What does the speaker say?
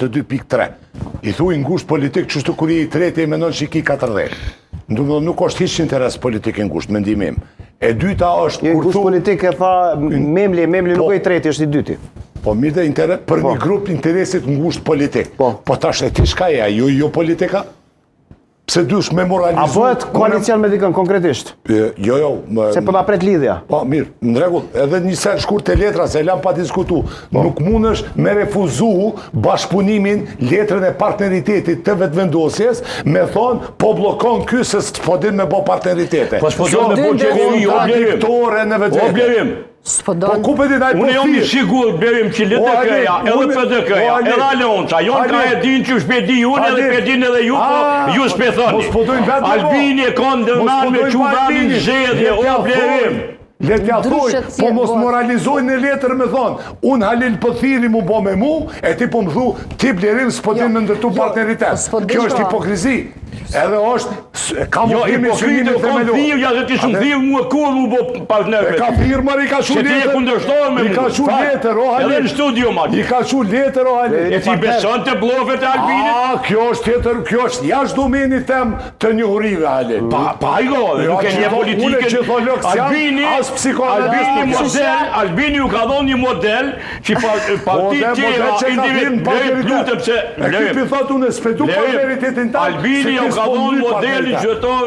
të 2.3. I thuj ngusht politik qështu kur i treti e menon që i ki 40. Nuk është hiç interes politik e ngusht, mendimim. E dyta është... Ngusht politik e tha Memli nuk e i treti, është i dyti. Po mirë dhe për një grup interesit ngusht politik. Po tash e ti shka e a, jo politika? Pse dush me moralizu... A bëhet koalicion me dikën, konkretisht? Jo. Se për da pret lidhja? Po, mirë, në regull, edhe një sen shkurt të letra, se lam pa diskutu, nuk mund është me refuzu bashkëpunimin letrën e partneritetit të vetëvendosjes, me thonë, po blokon ky se s'po din me bo partneritete. Po s'po din me bo qeveri, o blerim. Po ku për dit ajë po unë jam i sigur, Berim, që LDK-ja, edhe PDK-ja, edhe Alonca, jonë ka e din që shpedi unë edhe pedin edhe ju, po ju s'pe thoni. Albini e ka ndërnan me quvanin zxedje, o Berim. Letja thoi, po mos moralizojnë në letër me thonë, unë Halil pëthiri mu bo me mu, e ti po më thu, ti Blerim s'po din me ndërtu partneritet. Kjo është hipokrizi. Edhe është, ka më dhimi synimin të me lu. Ja dhe ti shumë thirë mua kur mu bo partnerve. Ka thirë mërë, i ka shu letër. Që ti e kundërshtojnë me mu. I ka shu letër, o Halil. Edhe në studio, ma. I ka shu letër, o Halil. E ti beson të blofet e Albinit? Kjo është tjetër, kjo është jashtë domenit tem të njohurive, Halil. Pa i go, nuk e një politike. Albini ju ka dhonë një model që partit tjera individualisht. E këpi thot unë, s'petu partneritetin ta. Albini ju ka dhonë modelin qëtër